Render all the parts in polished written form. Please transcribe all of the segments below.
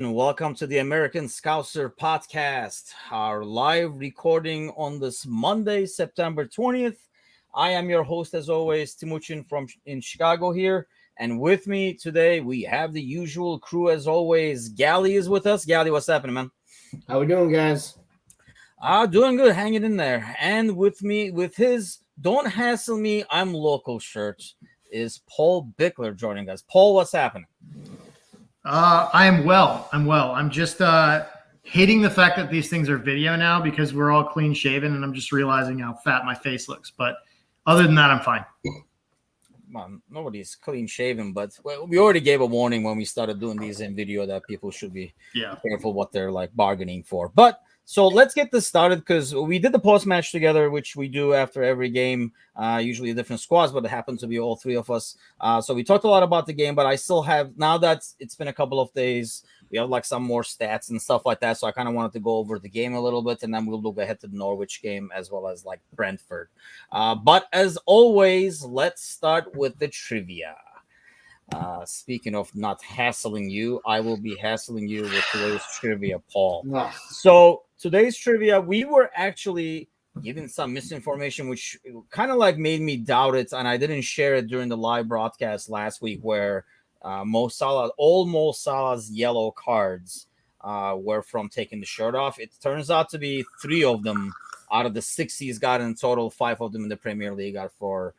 Welcome to the American Scouser podcast, our live recording on this Monday, September 20th. I am your host, as always, Timucin from in Chicago here. And with me today, we have the usual crew, as always. Gally is with us. Gally, what's happening, man? How we doing, guys? Doing good, hanging in there. And with me, with his Don't Hassle Me, I'm Local shirt, is Paul Bickler joining us. Paul, what's happening? I am well. I'm just hating the fact that these things are video now because we're all clean shaven, and I'm just realizing how fat my face looks. But other than that, I'm fine. Well, nobody's clean shaven, but we already gave a warning when we started doing these in video that people should be careful what they're like bargaining for. But so let's get this started because we did the post match together, which we do after every game, usually different squads, but it happened to be all three of us. So we talked a lot about the game, but I still have, now that it's been a couple of days, we have like some more stats and stuff like that. So I kind of wanted to go over the game a little bit, and then we'll look ahead to the Norwich game as well as like Brentford. But as always, let's start with the trivia. Speaking of not hassling you, I will be hassling you with today's trivia, Paul. So today's trivia, we were actually given some misinformation, which kind of like made me doubt it, and I didn't share it during the live broadcast last week, where Mo Salah's yellow cards were from taking the shirt off. It turns out to be 3 of them out of the 6 he's got in total. 5 of them in the Premier League are for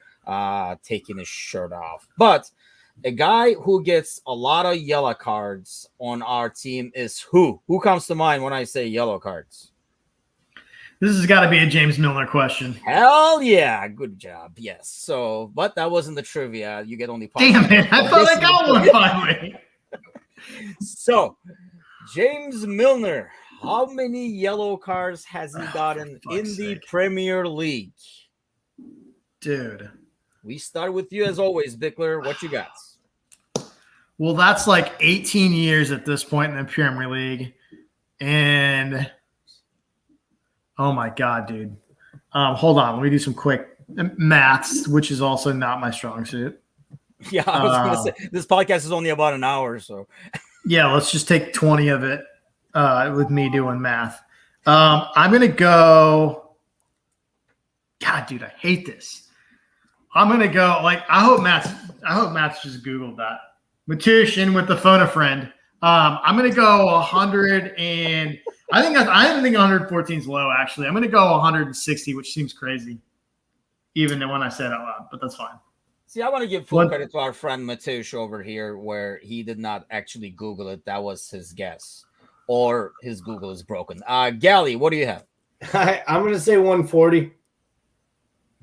taking his shirt off. But a guy who gets a lot of yellow cards on our team is who? Who comes to mind when I say yellow cards? This has got to be a James Milner question. Hell yeah. Good job. Yes. So, but that wasn't the trivia. You get only Damn it. I thought I got one finally. So, James Milner, how many yellow cards has he gotten in the Premier League? Dude. We start with you as always, Bickler. What you got? Well, that's like 18 years at this point in the Premier League. And oh my God, dude. Hold on. Let me do some quick maths, which is also not my strong suit. Yeah, I was going to say, this podcast is only about an hour, so. Yeah, let's just take 20 of it with me doing math. I'm going to go. God, dude, I hate this. I'm going to go, like, I hope Matt's just Googled that. Timucin with the phone a friend. I'm going to go 100 and I think 114 is low, actually. I'm going to go 160, which seems crazy, even when I said it out loud, but that's fine. See, I want to give full credit to our friend Mateusz over here, where he did not actually Google it. That was his guess, or his Google is broken. Gally, what do you have? I'm going to say 140.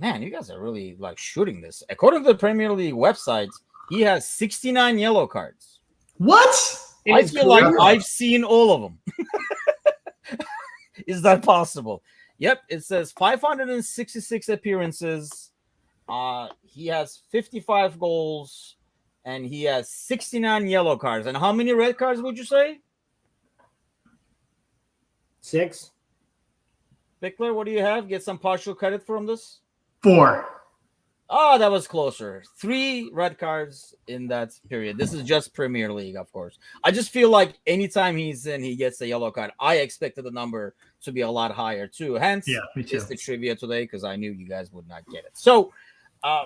Man, you guys are really like shooting this. According to the Premier League website, he has 69 yellow cards. What? I feel like I've seen all of them. Is that possible? Yep, it says 566 appearances. He has 55 goals, and he has 69 yellow cards. And how many red cards would you say? 6. Bickler, what do you have? Get some partial credit from this? 4. Oh, that was closer. 3 red cards in that period. This is just Premier League, of course. I just feel like anytime he's in, he gets a yellow card. I expected the number to be a lot higher, too. Hence, it's the trivia today because I knew you guys would not get it. So,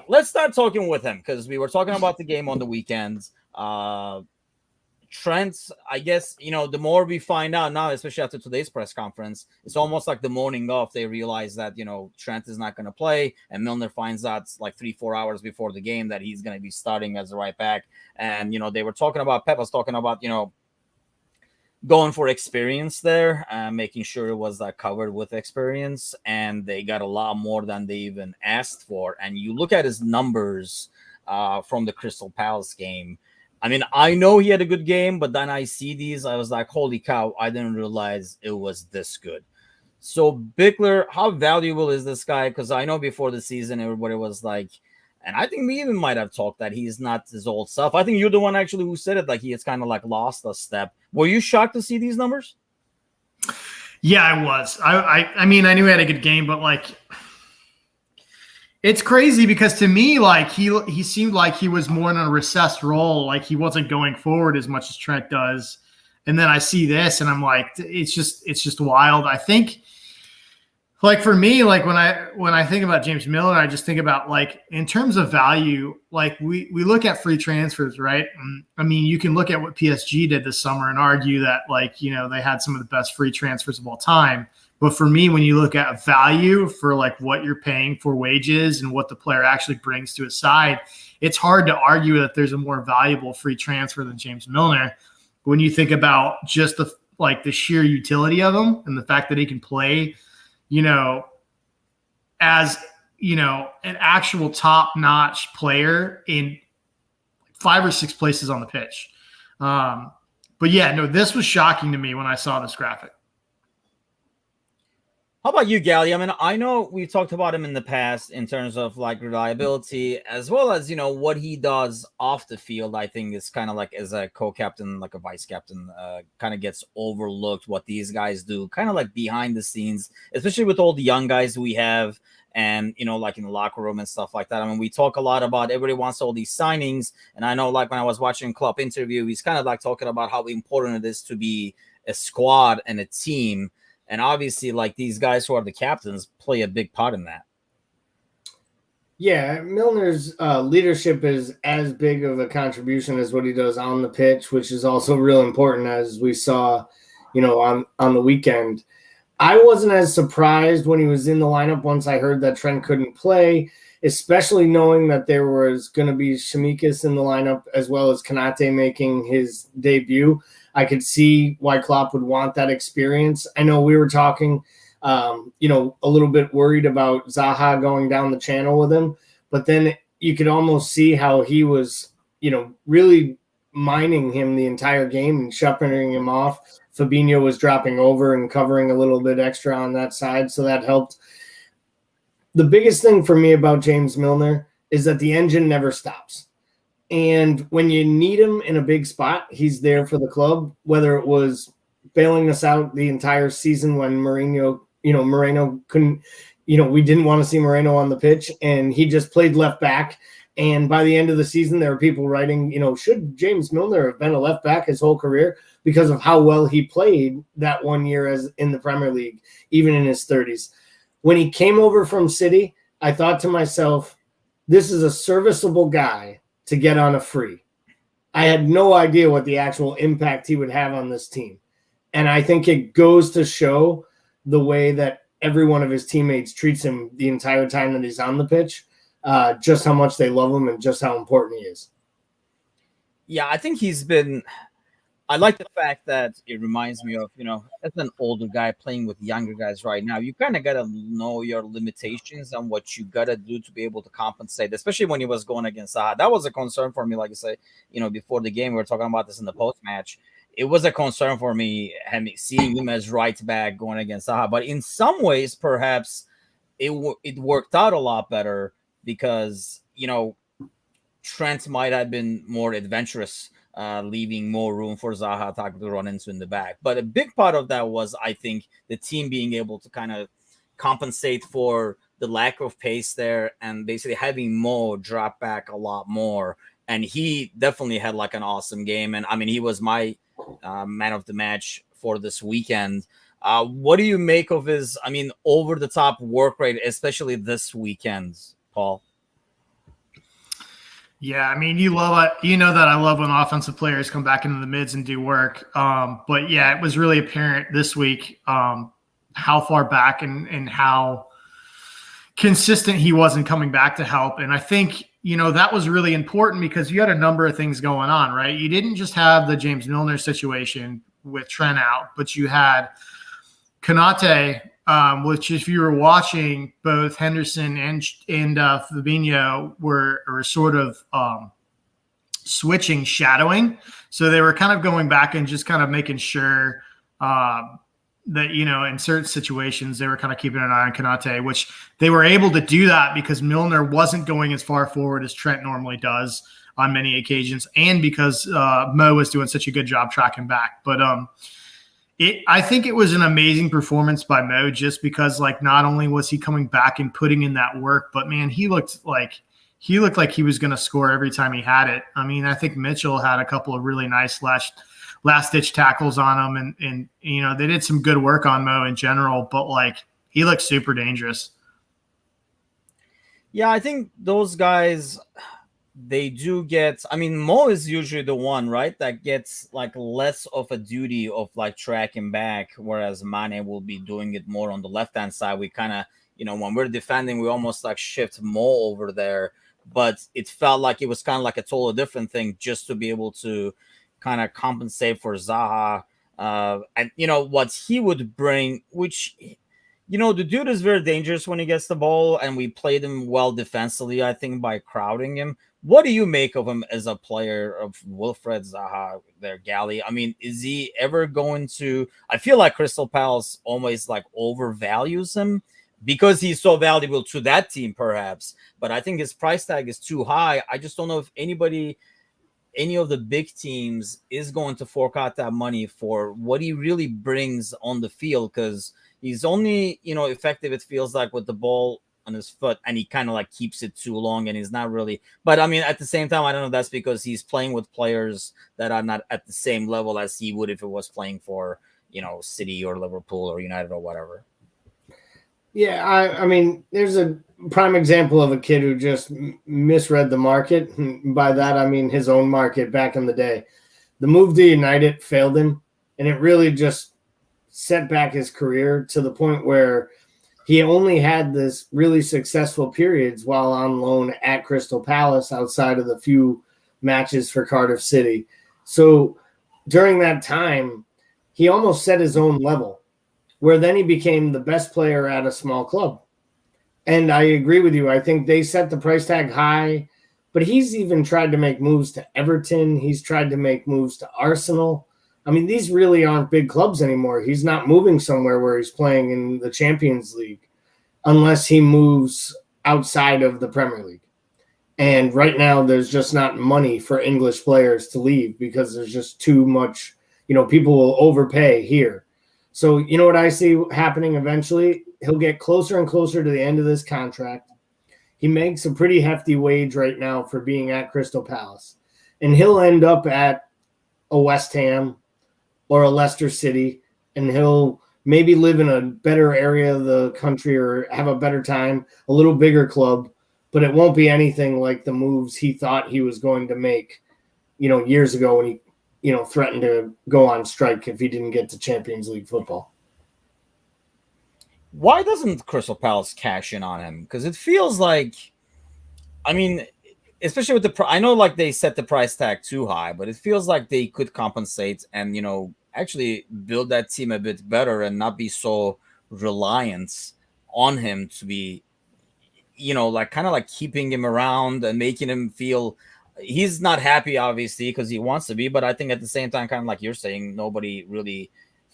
let's start talking with him because we were talking about the game on the weekends. Trent, I guess, the more we find out now, especially after today's press conference, it's almost like the morning of, they realize that, Trent is not going to play, and Milner finds out like 3-4 hours before the game that he's going to be starting as a right back. And, they were talking about, Pep was talking about, going for experience there, making sure it was covered with experience, and they got a lot more than they even asked for. And you look at his numbers from the Crystal Palace game. I mean, I know he had a good game, but then I see these, I was like, holy cow, I didn't realize it was this good. So, Bickler, how valuable is this guy? Because I know before the season, everybody was like, and I think we even might have talked that he's not his old self. I think you're the one actually who said it, like he has kind of like lost a step. Were you shocked to see these numbers? Yeah, I was. I mean, I knew he had a good game, but like, it's crazy because to me, like he seemed like he was more in a recessed role. Like he wasn't going forward as much as Trent does. And then I see this and I'm like, it's just wild. I think, like, for me, like when I think about James Milner, I just think about, like, in terms of value, like we look at free transfers, right? I mean, you can look at what PSG did this summer and argue that, like, you know, they had some of the best free transfers of all time. But for me, when you look at value for, like, what you're paying for wages and what the player actually brings to his side, it's hard to argue that there's a more valuable free transfer than James Milner. When you think about just the sheer utility of him and the fact that he can play, you know, as, you know, an actual top-notch player in 5 or 6 places on the pitch. But yeah, no, this was shocking to me when I saw this graphic. How about you, Gally? I mean, I know we've talked about him in the past in terms of, like, reliability, as well as, you know, what he does off the field. I think is kind of like, as a co-captain, like a vice captain, kind of gets overlooked what these guys do, kind of like behind the scenes, especially with all the young guys we have, and, you know, like in the locker room and stuff like that. I mean, we talk a lot about everybody wants all these signings, and I know, like, when I was watching Klopp interview, he's kind of like talking about how important it is to be a squad and a team. And obviously, like, these guys who are the captains play a big part in that. Yeah, Milner's leadership is as big of a contribution as what he does on the pitch, which is also real important, as we saw, you know, on the weekend. I wasn't as surprised when he was in the lineup once I heard that Trent couldn't play, especially knowing that there was going to be Tsimikas in the lineup as well as Konate making his debut. I could see why Klopp would want that experience. I know we were talking, you know, a little bit worried about Zaha going down the channel with him, but then you could almost see how he was, you know, really mining him the entire game and shepherding him off. Fabinho was dropping over and covering a little bit extra on that side, so that helped. The biggest thing for me about James Milner is that the engine never stops. And when you need him in a big spot, he's there for the club, whether it was bailing us out the entire season when Moreno couldn't, you know, we didn't want to see Moreno on the pitch, and he just played left back. And by the end of the season, there were people writing, you know, should James Milner have been a left back his whole career because of how well he played that 1 year as in the Premier League, even in his 30s. When he came over from City, I thought to myself, this is a serviceable guy to get on a free. I had no idea what the actual impact he would have on this team. And I think it goes to show the way that every one of his teammates treats him the entire time that he's on the pitch, just how much they love him and just how important he is. Yeah, I think he's been – I like the fact that it reminds me of, you know, as an older guy playing with younger guys right now, you kind of got to know your limitations and what you got to do to be able to compensate, especially when he was going against Zaha. That was a concern for me, like I say, you know, before the game. We were talking about this in the post-match. It was a concern for me seeing him as right back going against Zaha. But in some ways, perhaps it worked out a lot better because, you know, Trent might have been more adventurous, leaving more room for Zaha to run into in the back. But a big part of that was, I think, the team being able to kind of compensate for the lack of pace there and basically having Mo drop back a lot more. And he definitely had like an awesome game. And I mean, he was my man of the match for this weekend. What do you make of his, I mean, over the top work rate, especially this weekend, Paul? Yeah, I mean, you love it. You know that I love when offensive players come back into the mids and do work. But yeah, it was really apparent this week how far back and how consistent he wasn't coming back to help. And I think, you know, that was really important because you had a number of things going on, right? You didn't just have the James Milner situation with Trent out, but you had Konate, which if you were watching, both Henderson and Fabinho were sort of switching, shadowing. So they were kind of going back and just kind of making sure that, you know, in certain situations, they were kind of keeping an eye on Konate, which they were able to do that because Milner wasn't going as far forward as Trent normally does on many occasions, and because Mo was doing such a good job tracking back. But I think it was an amazing performance by Mo, just because, like, not only was he coming back and putting in that work, but man, he looked like he was going to score every time he had it. I mean, I think Mitchell had a couple of really nice last-ditch tackles on him. And they did some good work on Mo in general, but, like, he looks super dangerous. Yeah, I think those guys, they do get, I mean, Mo is usually the one, right, that gets like less of a duty of like tracking back, whereas Mane will be doing it more on the left-hand side. We kind of, when we're defending, we almost like shift Mo over there, but it felt like it was kind of like a totally different thing just to be able to kind of compensate for Zaha. And what he would bring, which the dude is very dangerous when he gets the ball, and we played him well defensively, I think, by crowding him. What do you make of him as a player, of Wilfred Zaha, their Galley? I mean, is he ever going to? I feel like Crystal Palace almost like overvalues him because he's so valuable to that team, perhaps. But I think his price tag is too high. I just don't know if any of the big teams is going to fork out that money for what he really brings on the field, because he's only, effective, it feels like, with the ball on his foot, and he kind of like keeps it too long, and he's not really. But I mean, at the same time, I don't know, that's because he's playing with players that are not at the same level as he would if it was playing for, City or Liverpool or United or whatever. Yeah, I mean, there's a prime example of a kid who just misread the market. By that, I mean his own market back in the day. The move to United failed him, and it really just set back his career to the point where he only had this really successful periods while on loan at Crystal Palace outside of the few matches for Cardiff City. So during that time, he almost set his own level, where then he became the best player at a small club. And I agree with you. I think they set the price tag high, but he's even tried to make moves to Everton. He's tried to make moves to Arsenal. I mean, these really aren't big clubs anymore. He's not moving somewhere where he's playing in the Champions League unless he moves outside of the Premier League. And right now, there's just not money for English players to leave because there's just too much, people will overpay here. So you know what I see happening eventually? He'll get closer and closer to the end of this contract. He makes a pretty hefty wage right now for being at Crystal Palace. And he'll end up at a West Ham or a Leicester City, and he'll maybe live in a better area of the country or have a better time, a little bigger club, but it won't be anything like the moves he thought he was going to make, years ago when he, threatened to go on strike if he didn't get to Champions League football. Why doesn't Crystal Palace cash in on him? Because it feels like, I mean, especially with I know like they set the price tag too high, but it feels like they could compensate and, actually build that team a bit better and not be so reliant on him to be, like kind of like keeping him around and making him feel he's not happy, obviously, because he wants to be. But I think at the same time, kind of like you're saying, nobody really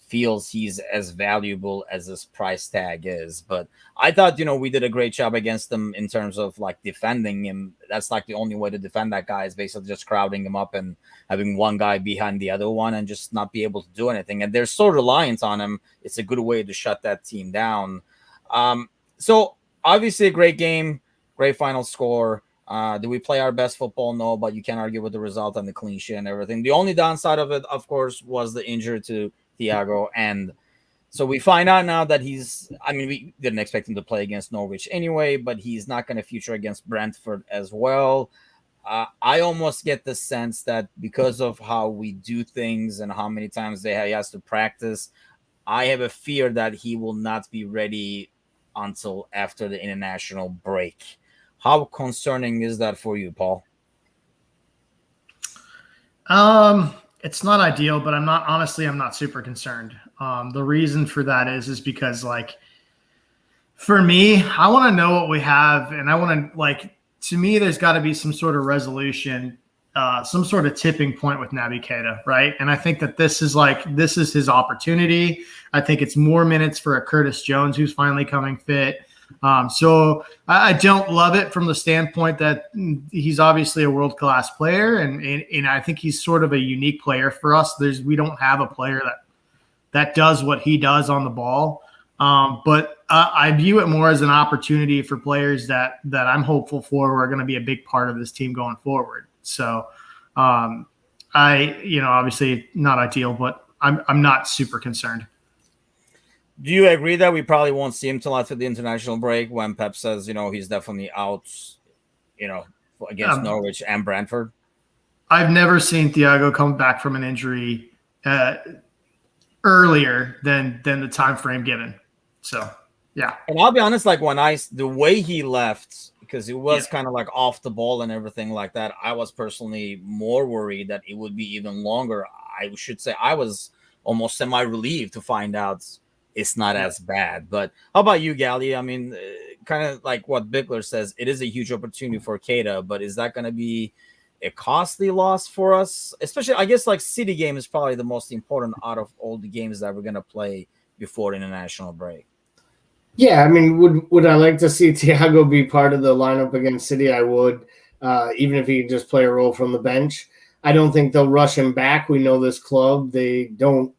feels he's as valuable as his price tag is. But I thought, we did a great job against them in terms of like defending him. That's like the only way to defend that guy is basically just crowding him up and having one guy behind the other one and just not be able to do anything. And they're so reliant on him. It's a good way to shut that team down. So obviously a great game, great final score. Do we play our best football? No, but you can't argue with the result and the clean sheet and everything. The only downside of it, of course, was the injury to Thiago. And so we find out now that we didn't expect him to play against Norwich anyway, but he's not going to feature against Brentford as well. I almost get the sense that because of how we do things and how many times he has to practice, I have a fear that he will not be ready until after the international break. How concerning is that for you, Paul? It's not ideal, but I'm not super concerned. The reason for that is because, like, for me, I want to know what we have, and I want to, to me, there's got to be some sort of resolution, some sort of tipping point with Naby Keita, right? And I think that this is his opportunity. I think it's more minutes for a Curtis Jones who's finally coming fit. So I don't love it from the standpoint that he's obviously a world-class player, and I think he's sort of a unique player for us. We don't have a player that does what he does on the ball. But I view it more as an opportunity for players that I'm hopeful for who are going to be a big part of this team going forward. So Obviously not ideal, but I'm not super concerned. Do you agree that we probably won't see him till after the international break when Pep says, he's definitely out, against Norwich and Brentford? I've never seen Thiago come back from an injury earlier than the time frame given. So, yeah. And I'll be honest, like the way he left, because it was kind of like off the ball and everything like that, I was personally more worried that it would be even longer. I should say I was almost semi-relieved to find out it's not as bad. But how about you, Gally? I mean, kind of like what Bickler says, it is a huge opportunity for Keita, but is that going to be a costly loss for us? Especially, I guess, like City game is probably the most important out of all the games that we're going to play before international break. Yeah, I mean, would I like to see Thiago be part of the lineup against City? I would, even if he could just play a role from the bench. I don't think they'll rush him back. We know this club; they don't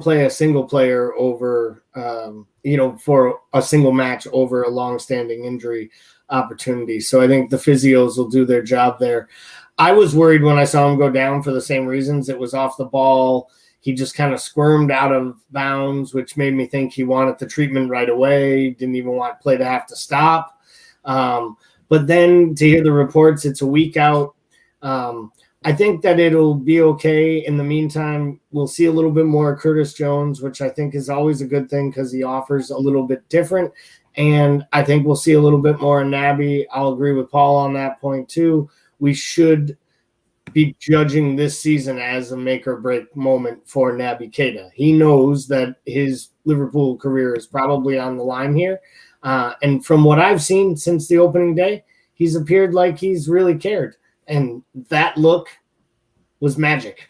play a single player over, for a single match over a long-standing injury opportunity. So I think the physios will do their job there. I was worried when I saw him go down for the same reasons. It was off the ball. He just kind of squirmed out of bounds, which made me think he wanted the treatment right away. Didn't even want play to have to stop. But then to hear the reports, it's a week out. I think that it'll be okay. In the meantime, we'll see a little bit more Curtis Jones, which I think is always a good thing because he offers a little bit different. And I think we'll see a little bit more Naby. I'll agree with Paul on that point too. We should be judging this season as a make or break moment for Naby Keita. He knows that his Liverpool career is probably on the line here. And from what I've seen since the opening day, he's appeared like he's really cared. And that look was magic.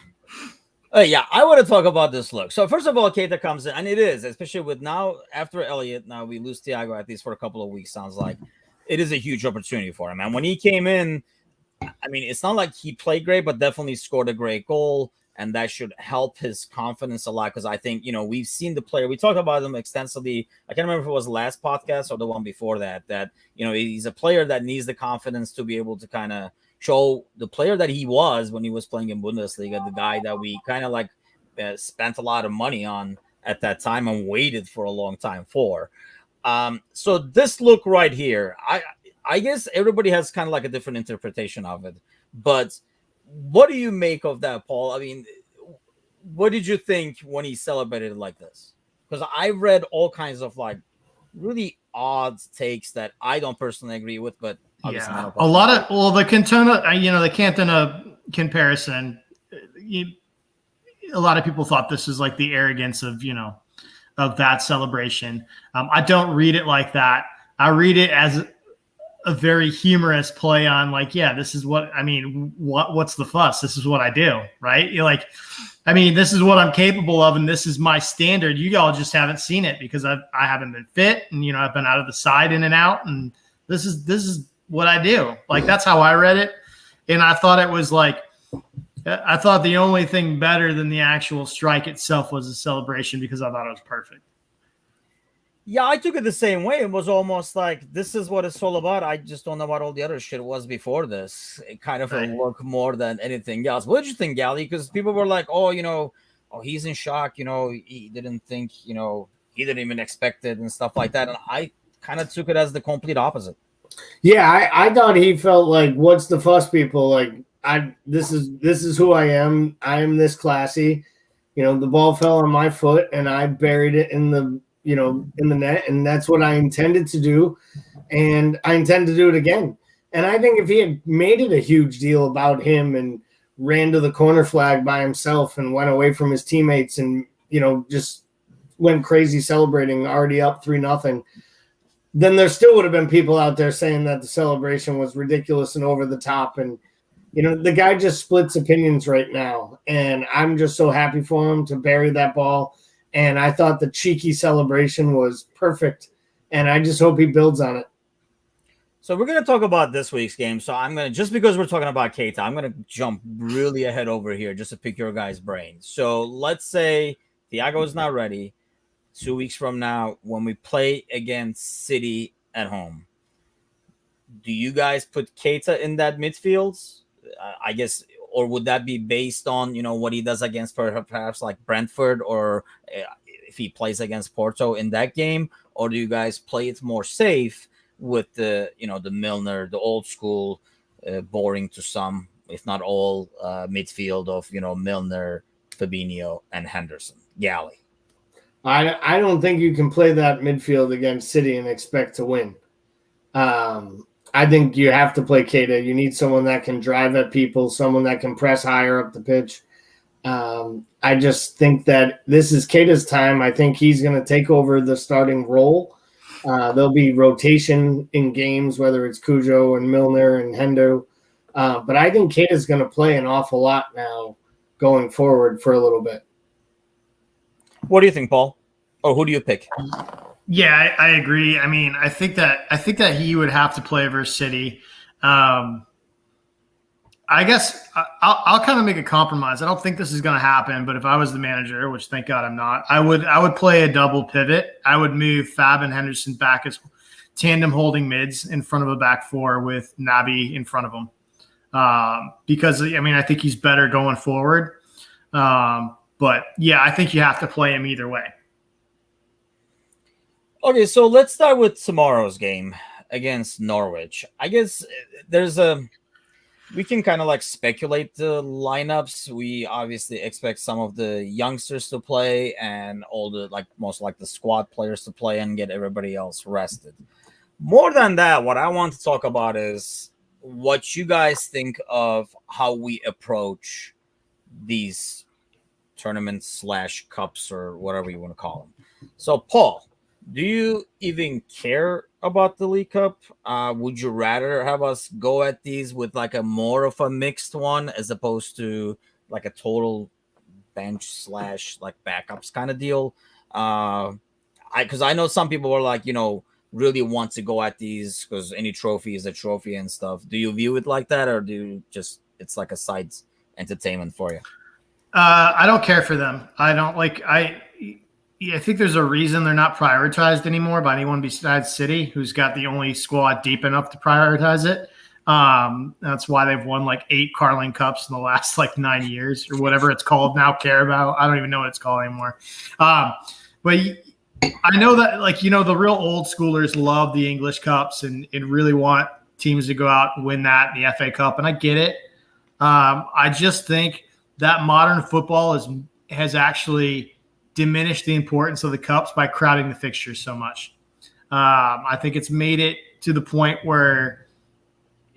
Yeah, I want to talk about this look. So first of all, Keita comes in, and it is, especially with now, after Elliott, now we lose Thiago at least for a couple of weeks, sounds like. It is a huge opportunity for him. And when he came in, I mean, it's not like he played great, but definitely scored a great goal, and that should help his confidence a lot because I think, we've seen the player. We talked about him extensively. I can't remember if it was the last podcast or the one before that, he's a player that needs the confidence to be able to kind of show the player that he was when he was playing in Bundesliga, the guy that we kind of like spent a lot of money on at that time and waited for a long time for. So this look right here, I guess everybody has kind of like a different interpretation of it, but what do you make of that, Paul? I mean, what did you think when he celebrated it like this? Because I read all kinds of like really odd takes that I don't personally agree with, but yeah, a lot of the Cantona comparison. A lot of people thought this was like the arrogance of that celebration. I don't read it like that. I read it as a very humorous play on like, yeah, this is what I mean. What's the fuss? This is what I do, right? You're like, I mean, this is what I'm capable of, and this is my standard. You all just haven't seen it because I haven't been fit, and I've been out of the side in and out, and this is what I do. Like that's how I read it, and I thought it was like, I thought the only thing better than the actual strike itself was the celebration because I thought it was perfect. Yeah, I took it the same way. It was almost like this is what it's all about. I just don't know what all the other shit was before this. It kind of a look more than anything else. What did you think, Gally? Because people were like, oh, he's in shock. He didn't think, he didn't even expect it and stuff like that. And I kind of took it as the complete opposite. Yeah, I thought he felt like, what's the fuss, people? Like, this is who I am. I am this classy. The ball fell on my foot and I buried it in the net, and that's what I intended to do, and I intend to do it again. And I think if he had made it a huge deal about him and ran to the corner flag by himself and went away from his teammates and just went crazy celebrating, already up 3-0, then there still would have been people out there saying that the celebration was ridiculous and over the top. And the guy just splits opinions right now, and I'm just so happy for him to bury that ball. And I thought the cheeky celebration was perfect, and I just hope he builds on it. So we're going to talk about this week's game. So I'm going to, just because we're talking about Keita, I'm going to jump really ahead over here just to pick your guys' brain. So let's say Thiago is not ready 2 weeks from now when we play against City at home. Do you guys put Keita in that midfield? I guess or would that be based on what he does against perhaps like Brentford, or if he plays against Porto in that game, or do you guys play it more safe with the the Milner, the old school, boring to some, if not all, midfield of Milner, Fabinho, and Henderson, Galley? I don't think you can play that midfield against City and expect to win. I think you have to play Keita. You need someone that can drive at people, someone that can press higher up the pitch. I just think that this is Keita's time. I think he's going to take over the starting role. There'll be rotation in games, whether it's Cujo and Milner and Hendo. But I think Keita's going to play an awful lot now going forward for a little bit. What do you think, Paul? Or who do you pick? Yeah, I agree. I mean, I think that he would have to play versus City. I guess I'll kind of make a compromise. I don't think this is going to happen, but if I was the manager, which thank God I'm not, I would play a double pivot. I would move Fab and Henderson back as tandem holding mids in front of a back four with Naby in front of him. Because I mean, I think he's better going forward. But yeah, I think you have to play him either way. Okay, so let's start with tomorrow's game against Norwich. I guess we can kind of like speculate the lineups. We obviously expect some of the youngsters to play and all the most the squad players to play and get everybody else rested. More than that, what I want to talk about is what you guys think of how we approach these tournaments / cups or whatever you want to call them. So, Paul, do you even care about the League Cup? Would you rather have us go at these with a more of a mixed one as opposed to a total bench / backups kind of deal? Because I know some people were really want to go at these because any trophy is a trophy and stuff. Do you view it like that, or do you just it's like a side entertainment for you? I don't care for them. I don't I think there's a reason they're not prioritized anymore by anyone besides City, who's got the only squad deep enough to prioritize it. That's why they've won 8 Carling Cups in the last 9 years or whatever it's called now. Carabao. I don't even know what it's called anymore. But I know that the real old schoolers love the English Cups and really want teams to go out and win that, the FA Cup, and I get it. I just think that modern football has actually diminished the importance of the cups by crowding the fixtures so much. I think it's made it to the point where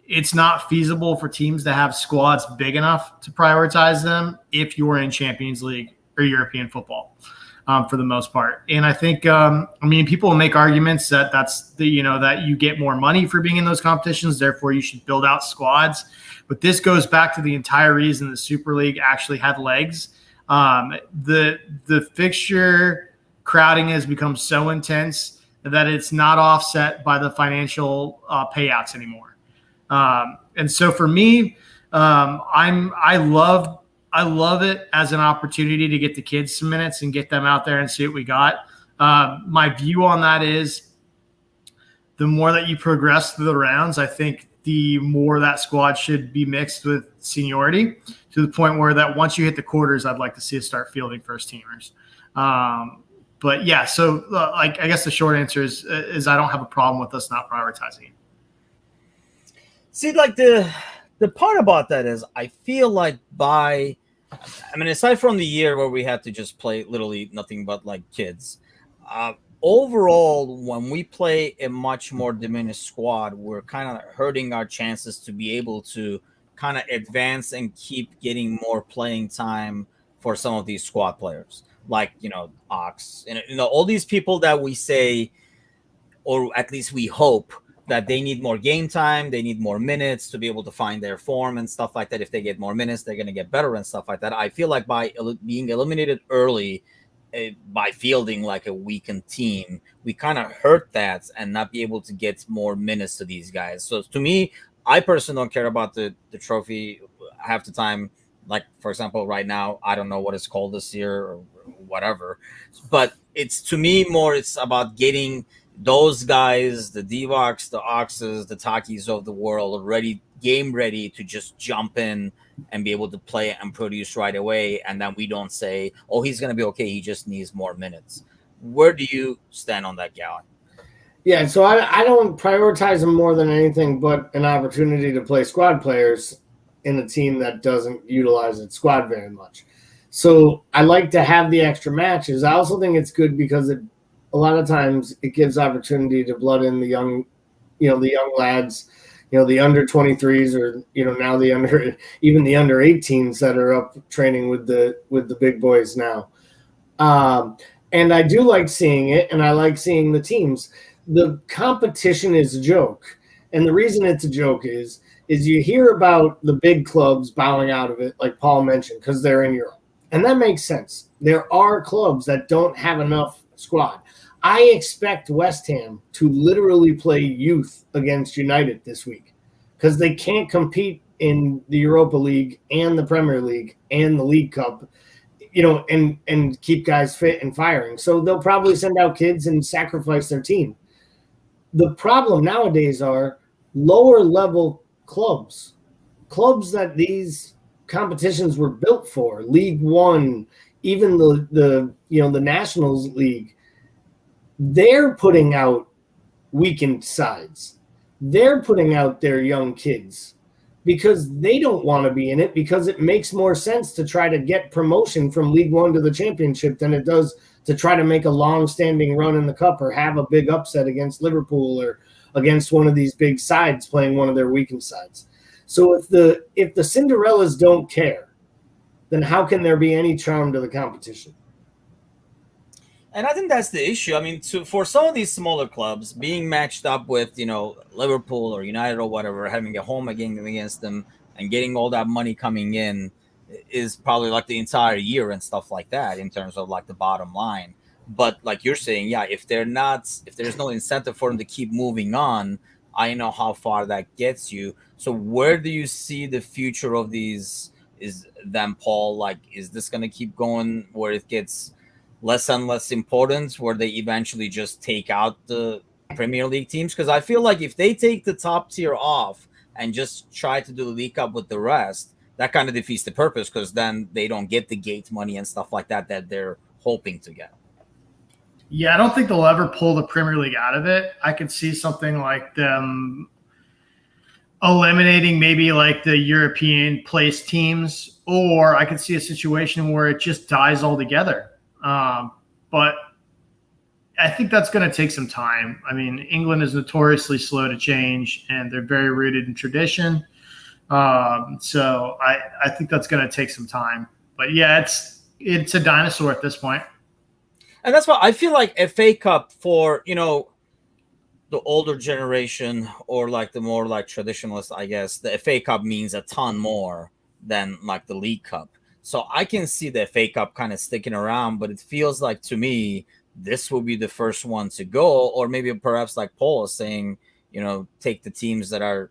it's not feasible for teams to have squads big enough to prioritize them if you're in Champions League or European football, for the most part. And I think, people will make arguments that that's that you get more money for being in those competitions, therefore you should build out squads. But this goes back to the entire reason the Super League actually had legs. The fixture crowding has become so intense that it's not offset by the financial payouts anymore. And so for me, I love it as an opportunity to get the kids some minutes and get them out there and see what we got. My view on that is the more that you progress through the rounds, I think the more that squad should be mixed with seniority to the point where that once you hit the quarters, I'd like to see us start fielding first teamers. But yeah, so I guess the short answer is I don't have a problem with us not prioritizing it. See, the part about that is I feel aside from the year where we had to just play literally nothing but kids, overall, when we play a much more diminished squad, we're kind of hurting our chances to be able to kind of advance and keep getting more playing time for some of these squad players, Ox, and all these people that we say, or at least we hope that they need more game time, they need more minutes to be able to find their form and stuff like that. If they get more minutes, they're going to get better and stuff like that. I feel like by being eliminated early, by fielding a weakened team, we kind of hurt that and not be able to get more minutes to these guys. So to me, I personally don't care about the trophy half the time. For example, right now, I don't know what it's called this year or whatever, but it's to me more, it's about getting those guys, the Divox, the Oxes, the Takis of the world ready game ready to just jump in and be able to play and produce right away, and then we don't say, oh, he's going to be okay, he just needs more minutes. Where do you stand on that, Gallon? Yeah, so I don't prioritize him more than anything but an opportunity to play squad players in a team that doesn't utilize its squad very much. So I like to have the extra matches. I also think it's good because a lot of times it gives opportunity to blood in the young lads, the under 23s, or now the under 18s that are up training with the big boys now. And I do like seeing it, and I like seeing the teams. The competition is a joke, and the reason it's a joke is you hear about the big clubs bowing out of it, like Paul mentioned, because they're in Europe, and that makes sense. There are clubs that don't have enough squad. I expect West Ham to literally play youth against United this week because they can't compete in the Europa League and the Premier League and the League Cup, and keep guys fit and firing. So they'll probably send out kids and sacrifice their team. The problem nowadays are lower level clubs that these competitions were built for, League One, even the Nationals League. They're putting out weakened sides. They're putting out their young kids because they don't want to be in it, because it makes more sense to try to get promotion from League One to the Championship than it does to try to make a long-standing run in the Cup or have a big upset against Liverpool or against one of these big sides playing one of their weakened sides. So if the Cinderellas don't care, then how can there be any charm to the competition? And I think that's the issue. I mean, for some of these smaller clubs, being matched up with, Liverpool or United or whatever, having a home game against them and getting all that money coming in is probably like the entire year and stuff like that in terms of like the bottom line. But like you're saying, yeah, if there's no incentive for them to keep moving on, I know how far that gets you. So where do you see the future of these Paul? Like, is this going to keep going where it gets less and less important, where they eventually just take out the Premier League teams? Because I feel like if they take the top tier off and just try to do the League Cup with the rest, that kind of defeats the purpose, because then they don't get the gate money and stuff like that they're hoping to get. Yeah, I don't think they'll ever pull the Premier League out of it. I could see something like them eliminating maybe like the European place teams, or I could see a situation where it just dies altogether. But I think that's going to take some time. I mean, England is notoriously slow to change, and they're very rooted in tradition. So I think that's going to take some time. But yeah, it's a dinosaur at this point. And that's why I feel like FA Cup for, the older generation, or like the more like traditionalist, I guess, the FA Cup means a ton more than like the League Cup. So I can see the FA Cup kind of sticking around, but it feels like to me this will be the first one to go, or maybe perhaps like Paul is saying, take the teams that are,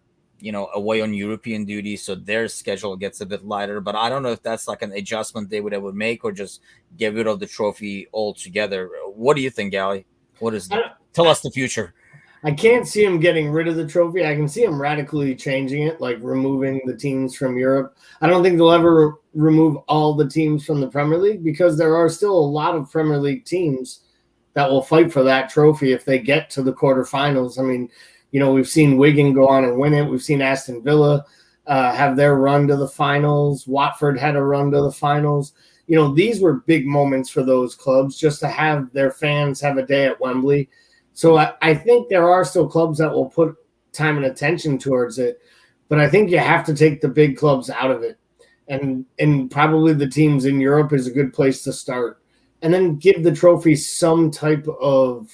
away on European duty, so their schedule gets a bit lighter. But I don't know if that's like an adjustment they would make, or just get rid of the trophy altogether. What do you think, Gally? Tell us the future. I can't see him getting rid of the trophy. I can see him radically changing it, like removing the teams from Europe. I don't think they'll ever remove all the teams from the Premier League, because there are still a lot of Premier League teams that will fight for that trophy if they get to the quarterfinals. I mean, we've seen Wigan go on and win it. We've seen Aston Villa have their run to the finals. Watford had a run to the finals. These were big moments for those clubs, just to have their fans have a day at Wembley. So I think there are still clubs that will put time and attention towards it, but I think you have to take the big clubs out of it. And probably the teams in Europe is a good place to start. And then give the trophy some type of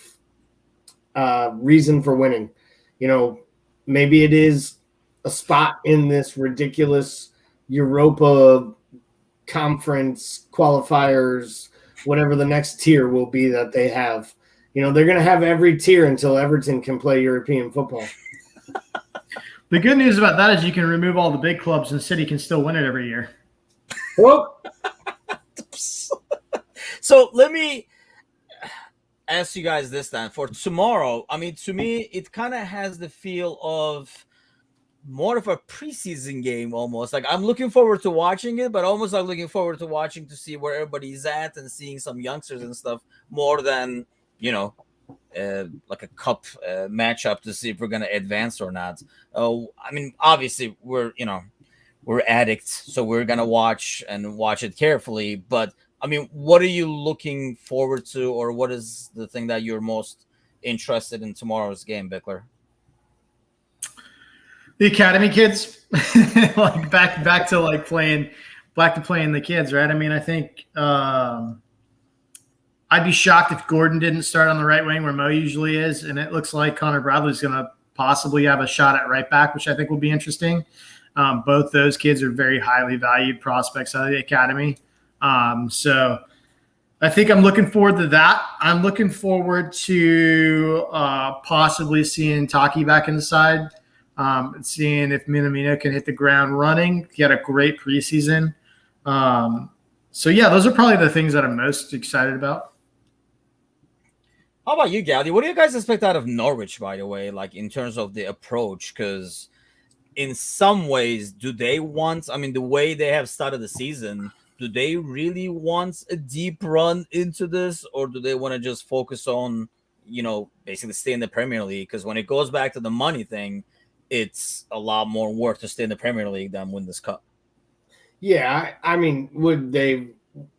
reason for winning. Maybe it is a spot in this ridiculous Europa conference qualifiers, whatever the next tier will be that they have. They're going to have every tier until Everton can play European football. The good news about that is you can remove all the big clubs and City can still win it every year. Well, so let me ask you guys this then. For tomorrow, I mean, to me, it kind of has the feel of more of a preseason game almost. Like I'm looking forward to watching it, but almost like looking forward to watching to see where everybody's at and seeing some youngsters and stuff more than, like a cup matchup to see if we're going to advance or not. I mean, obviously we're addicts, so we're going to watch it carefully. But I mean, what are you looking forward to, or what is the thing that you're most interested in tomorrow's game, Bickler? The academy kids, like back to like playing the kids, right? I mean, I think I'd be shocked if Gordon didn't start on the right wing where Mo usually is, and it looks like Connor Bradley's going to possibly have a shot at right back, which I think will be interesting. Both those kids are very highly valued prospects out of the academy, so I think I'm looking forward to that. I'm looking forward to possibly seeing Taki back inside. Seeing if Minamino can hit the ground running. He had a great preseason. So, yeah, those are probably the things that I'm most excited about. How about you, Gally? What do you guys expect out of Norwich, by the way, like in terms of the approach? Because in some ways, do they want – I mean, the way they have started the season, do they really want a deep run into this, or do they want to just focus on, basically stay in the Premier League? Because when it goes back to the money thing – it's a lot more worth to stay in the Premier League than win this cup. Yeah, I mean, would they,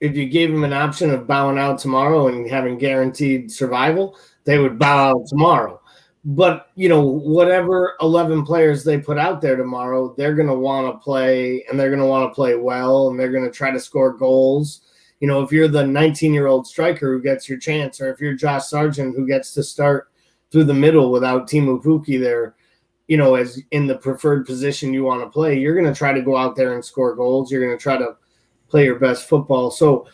if you gave them an option of bowing out tomorrow and having guaranteed survival, they would bow out tomorrow. But, whatever 11 players they put out there tomorrow, they're going to want to play, and they're going to want to play well, and they're going to try to score goals. If you're the 19-year-old striker who gets your chance, or if you're Josh Sargent who gets to start through the middle without Timu Pukki there, as in the preferred position you want to play, you're going to try to go out there and score goals. You're going to try to play your best football. So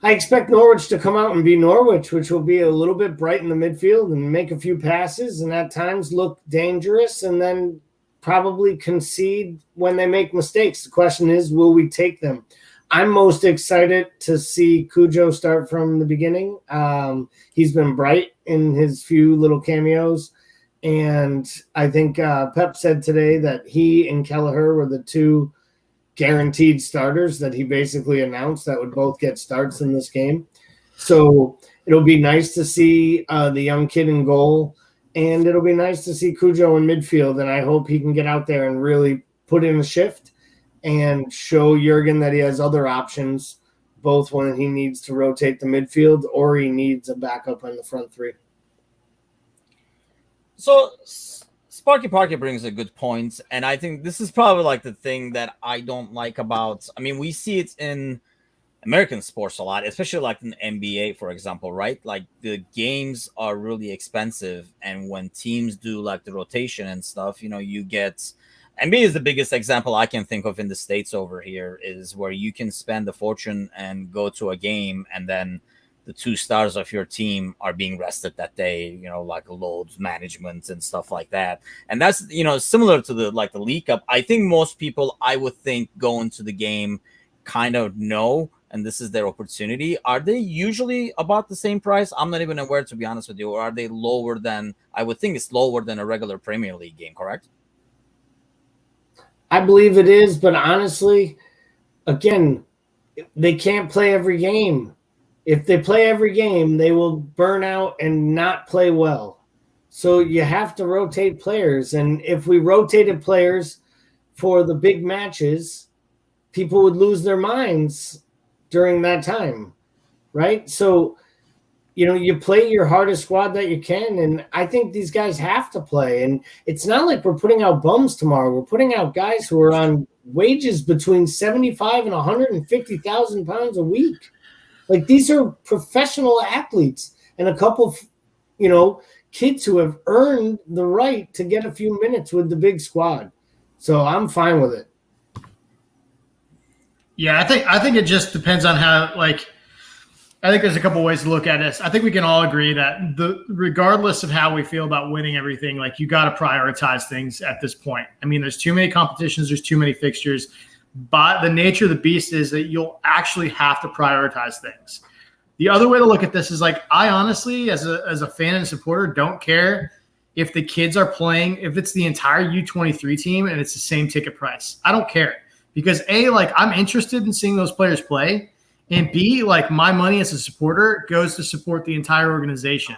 I expect Norwich to come out and be Norwich, which will be a little bit bright in the midfield and make a few passes and at times look dangerous and then probably concede when they make mistakes. The question is, will we take them? I'm most excited to see Cujo start from the beginning. He's been bright in his few little cameos. And I think Pep said today that he and Kelleher were the two guaranteed starters that he basically announced that would both get starts in this game. So it'll be nice to see the young kid in goal, and it'll be nice to see Cujo in midfield. And I hope he can get out there and really put in a shift and show Jurgen that he has other options, both when he needs to rotate the midfield or he needs a backup in the front three. So Sparky Parky brings a good point, and I think this is probably like the thing that I don't like about – I mean, we see it in American sports a lot, especially like in the NBA, for example, right? Like the games are really expensive, and when teams do like the rotation and stuff, you get – NBA is the biggest example I can think of in the States over here, is where you can spend a fortune and go to a game, and then – the two stars of your team are being rested that day, like load management and stuff like that. And that's, similar to the League Cup. I think most people, I would think, going to the game kind of know, and this is their opportunity. Are they usually about the same price? I'm not even aware, to be honest with you. Or are they lower than, I would think it's lower than a regular Premier League game, correct? I believe it is, but honestly, again, they can't play every game. If they play every game, they will burn out and not play well. So you have to rotate players. And if we rotated players for the big matches, people would lose their minds during that time, right? So, you play your hardest squad that you can. And I think these guys have to play. And it's not like we're putting out bums tomorrow. We're putting out guys who are on wages between 75 and 150,000 pounds a week. Like, these are professional athletes and a couple, kids who have earned the right to get a few minutes with the big squad. So I'm fine with it. Yeah, I think it just depends on how, I think there's a couple ways to look at this. I think we can all agree that regardless of how we feel about winning everything, you got to prioritize things at this point. I mean, there's too many competitions, there's too many fixtures. But the nature of the beast is that you'll actually have to prioritize things. The other way to look at this is I honestly, as a fan and supporter, don't care if the kids are playing, if it's the entire U23 team and it's the same ticket price. I don't care because A, like I'm interested in seeing those players play, and B, like my money as a supporter goes to support the entire organization,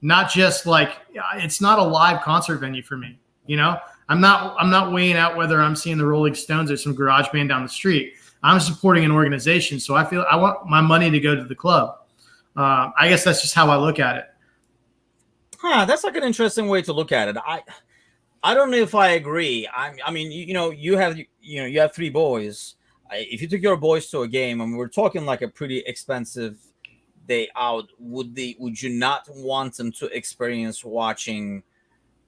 not just like it's not a live concert venue for me. You know, I'm not weighing out whether I'm seeing the Rolling Stones or some garage band down the street. I'm supporting an organization, so I feel I want my money to go to the club. I guess that's just how I look at it. That's like an interesting way to look at it. I don't know if I agree. I mean, you have 3 boys. If you took your boys to a game, I mean, we're talking like a pretty expensive day out. Would you not want them to experience watching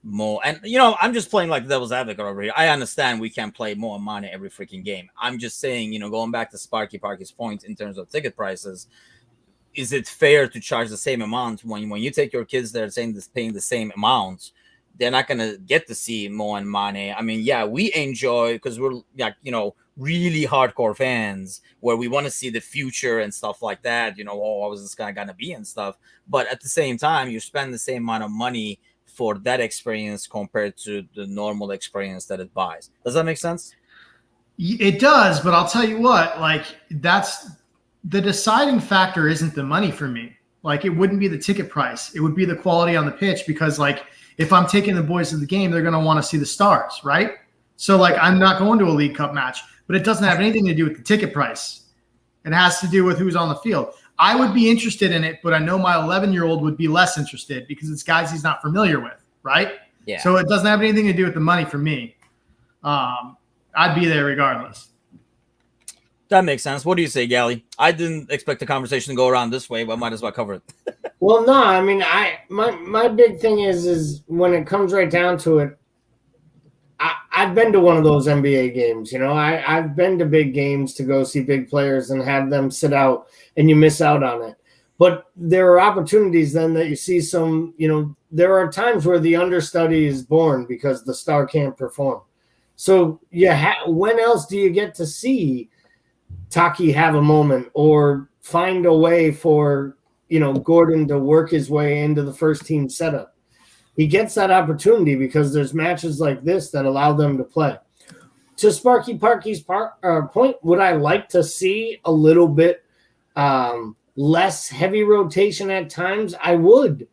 more? And I'm just playing like devil's advocate over here. I understand we can't play more money every freaking game. I'm just saying, going back to Sparky Parky's point in terms of ticket prices. Is it fair to charge the same amount when you take your kids there paying the same amount? They're not going to get to see more money. I mean, yeah, we enjoy because we're like, really hardcore fans where we want to see the future and stuff like that. What was this guy going to be and stuff. But at the same time, you spend the same amount of money for that experience compared to the normal experience that it buys. Does that make sense? It does, but I'll tell you what, like that's the deciding factor isn't the money for me. Like it wouldn't be the ticket price. It would be the quality on the pitch because like if I'm taking the boys to the game, they're going to want to see the stars, right? So like I'm not going to a League Cup match, but it doesn't have anything to do with the ticket price. It has to do with who's on the field. I would be interested in it, but I know my 11-year-old would be less interested because it's guys he's not familiar with, right? Yeah. So it doesn't have anything to do with the money for me. I'd be there regardless. That makes sense. What do you say, Gally? I didn't expect the conversation to go around this way, but might as well cover it. Well, no, I mean, my big thing is when it comes right down to it, I've been to one of those NBA games. I've been to big games to go see big players and have them sit out, and you miss out on it. But there are opportunities then that you see some. There are times where the understudy is born because the star can't perform. So when else do you get to see Taki have a moment or find a way for, Gordon to work his way into the first team setup? He gets that opportunity because there's matches like this that allow them to play. To Sparky Parky's point, would I like to see a little bit less heavy rotation at times? I would.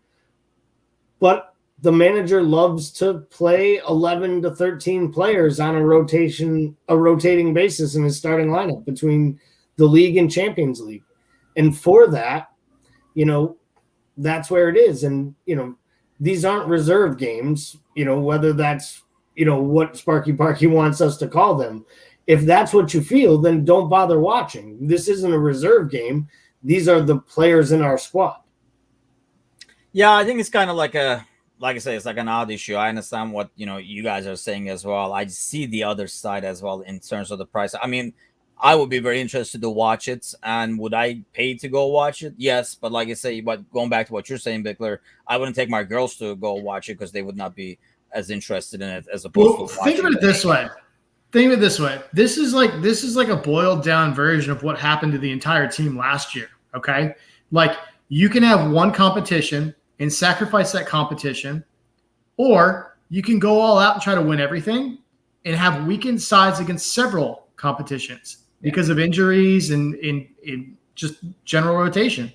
But the manager loves to play 11 to 13 players on a rotating basis in his starting lineup between the league and Champions League. And for that, that's where it is. And, these aren't reserve games, whether that's, what Sparky Parky wants us to call them. If that's what you feel, then don't bother watching. This isn't a reserve game. These are the players in our squad. Yeah, I think it's kind of like I say, it's like an odd issue. I understand what, you guys are saying as well. I see the other side as well in terms of the price. I mean, I would be very interested to watch it. And would I pay to go watch it? Yes. But like I say, but going back to what you're saying, Bickler, I wouldn't take my girls to go watch it because they would not be as interested in it as opposed to think of it this way. This is like a boiled down version of what happened to the entire team last year. Okay. Like you can have one competition and sacrifice that competition, or you can go all out and try to win everything and have weakened sides against several competitions because of injuries and in just general rotation.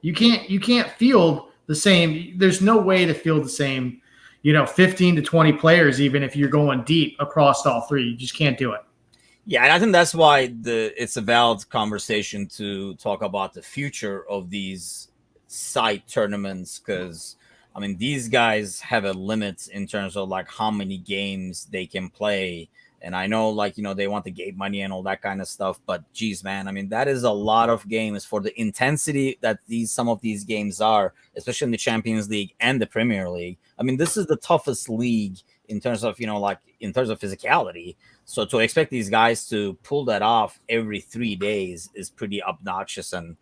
You can't field the same. There's no way to field the same, 15 to 20 players, even if you're going deep across all three. You just can't do it. Yeah, and I think that's why it's a valid conversation to talk about the future of these side tournaments, because I mean these guys have a limit in terms of like how many games they can play. And I know they want the gate money and all that kind of stuff, but geez, man, I mean that is a lot of games for the intensity that some of these games are, especially in the Champions League and the Premier League. I mean, this is the toughest league in terms of in terms of physicality. So to expect these guys to pull that off every 3 days is pretty obnoxious and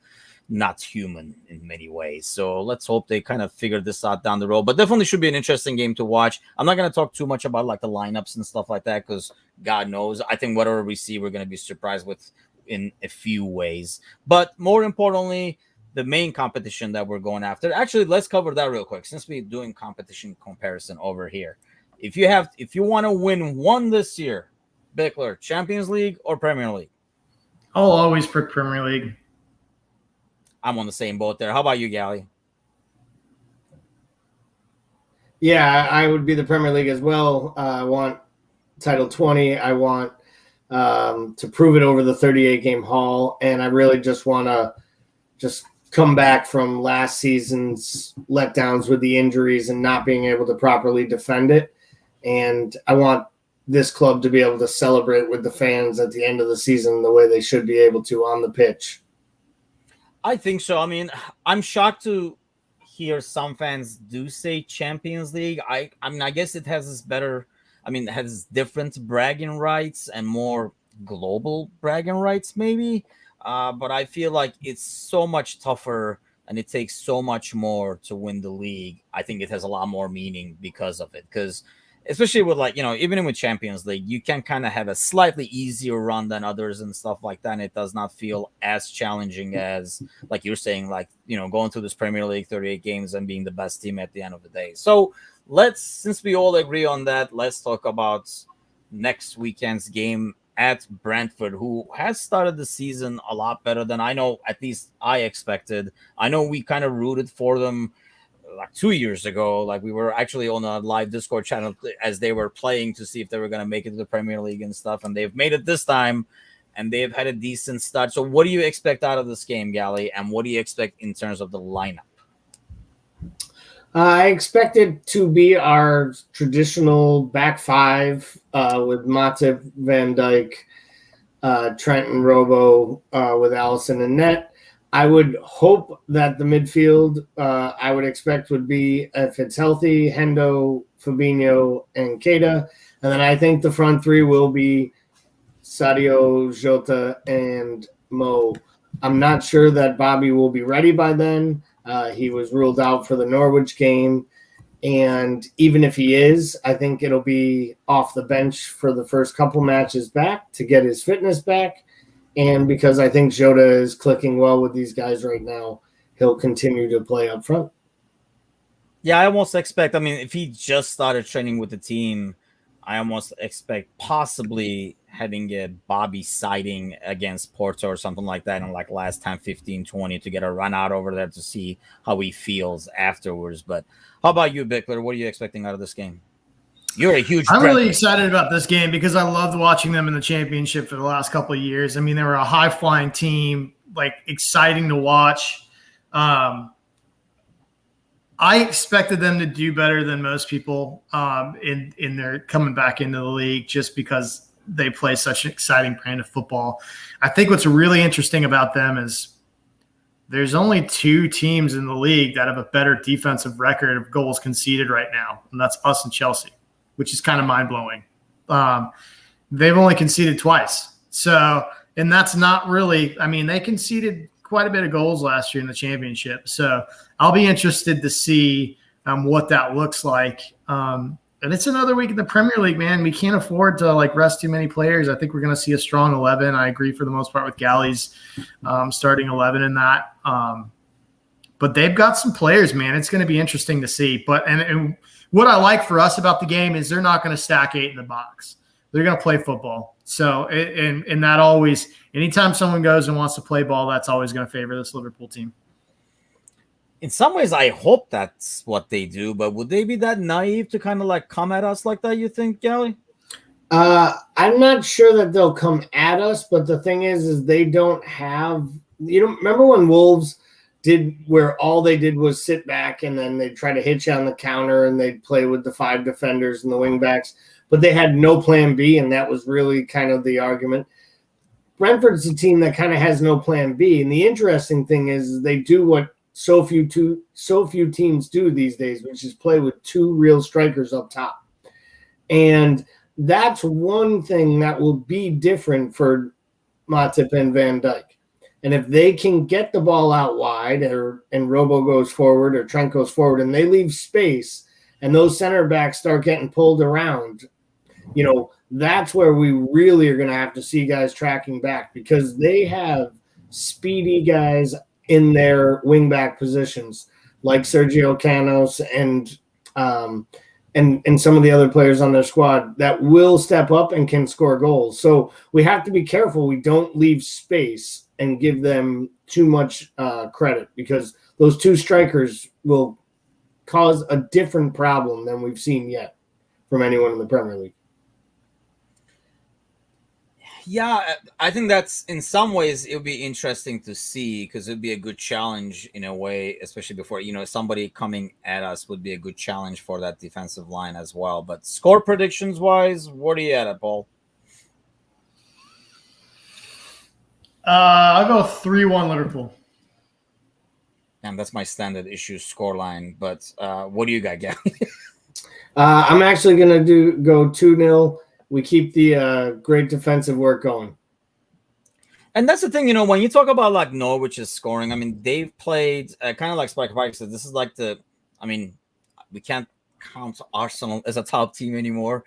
not human in many ways. So let's hope they kind of figure this out down the road. But definitely should be an interesting game to watch. I'm not going to talk too much about the lineups and stuff like that because God knows. I think whatever we see, we're going to be surprised with in a few ways. But more importantly, the main competition that we're going after. Actually, let's cover that real quick since we're doing competition comparison over here. If you want to win one this year, Bickler, Champions League or Premier League? I'll always pick Premier League. I'm on the same boat there. How about you, Gally? Yeah, I would be the Premier League as well. I want title 20. I want to prove it over the 38-game haul, and I really just want to just come back from last season's letdowns with the injuries and not being able to properly defend it. And I want this club to be able to celebrate with the fans at the end of the season the way they should be able to on the pitch. I think so. I mean, I'm shocked to hear some fans do say Champions League. I mean, I guess it has this better, I mean, it has different bragging rights and more global bragging rights, maybe. But I feel like it's so much tougher and it takes so much more to win the league. I think it has a lot more meaning because of it. Because especially with like, even with Champions League, you can kind of have a slightly easier run than others and stuff like that. And it does not feel as challenging as, like you're saying, like, going through this Premier League 38 games and being the best team at the end of the day. So since we all agree on that, let's talk about next weekend's game at Brentford, who has started the season a lot better than at least I expected. I know we kind of rooted for them like 2 years ago. Like we were actually on a live Discord channel as they were playing to see if they were going to make it to the Premier League and stuff. And they've made it this time and they've had a decent start. So what do you expect out of this game, Gally? And what do you expect in terms of the lineup? I expect it to be our traditional back five with Matip, Van Dijk, Trent and Robo with Allison and net. I would hope that the midfield I would expect would be, if it's healthy, Hendo, Fabinho, and Keita. And then I think the front three will be Sadio, Jota, and Mo. I'm not sure that Bobby will be ready by then. He was ruled out for the Norwich game. And even if he is, I think it'll be off the bench for the first couple matches back to get his fitness back. And because I think Jota is clicking well with these guys right now, he'll continue to play up front. Yeah, I almost expect, if he just started training with the team, I almost expect possibly having a Bobby sighting against Porto or something like that in like last time 15-20 to get a run out over there to see how he feels afterwards. But how about you, Bickler? What are you expecting out of this game? You're a huge I'm really excited about this game because I loved watching them in the championship for the last couple of years. I mean, they were a high-flying team, like exciting to watch. I expected them to do better than most people in their coming back into the league just because they play such an exciting brand of football. I think what's really interesting about them is there's only two teams in the league that have a better defensive record of goals conceded right now, and that's us and Chelsea, which is kind of mind-blowing. They've only conceded twice. So, and that's not really – they conceded quite a bit of goals last year in the championship. So I'll be interested to see what that looks like. And it's another week in the Premier League, man. We can't afford to rest too many players. I think we're going to see a strong 11. I agree for the most part with Gally's starting 11 in that. But they've got some players, man. It's going to be interesting to see. But and what I like for us about the game is they're not going to stack 8 in the box. They're going to play football. So and that always, anytime someone goes and wants to play ball, that's always going to favor this Liverpool team. In some ways, I hope that's what they do, but would they be that naive to kind of come at us like that, you think, Gally? I'm not sure that they'll come at us, but the thing is they don't have – remember when Wolves did where all they did was sit back and then they'd try to hit you on the counter and they'd play with the 5 defenders and the wing backs, but they had no plan B, and that was really kind of the argument. Brentford's a team that kind of has no plan B, and the interesting thing is they do what so few teams do these days, which is play with 2 real strikers up top. And that's one thing that will be different for Matip and Van Dijk. And if they can get the ball out wide and Robo goes forward or Trent goes forward and they leave space and those center backs start getting pulled around, that's where we really are going to have to see guys tracking back because they have speedy guys in their wingback positions, like Sergio Canos and some of the other players on their squad that will step up and can score goals. So we have to be careful we don't leave space and give them too much credit, because those two strikers will cause a different problem than we've seen yet from anyone in the Premier League. Yeah, I think that's in some ways it would be interesting to see, because it'd be a good challenge in a way, especially before, somebody coming at us would be a good challenge for that defensive line as well. But score predictions wise, what are you at, Paul? I'll go 3-1 Liverpool. And that's my standard issue score line. But what do you got, Gary? I'm actually going to go 2-0. We keep the great defensive work going. And that's the thing, when you talk about like Norwich's scoring, I mean, they've played kind of like Spike said, this is like we can't count Arsenal as a top team anymore.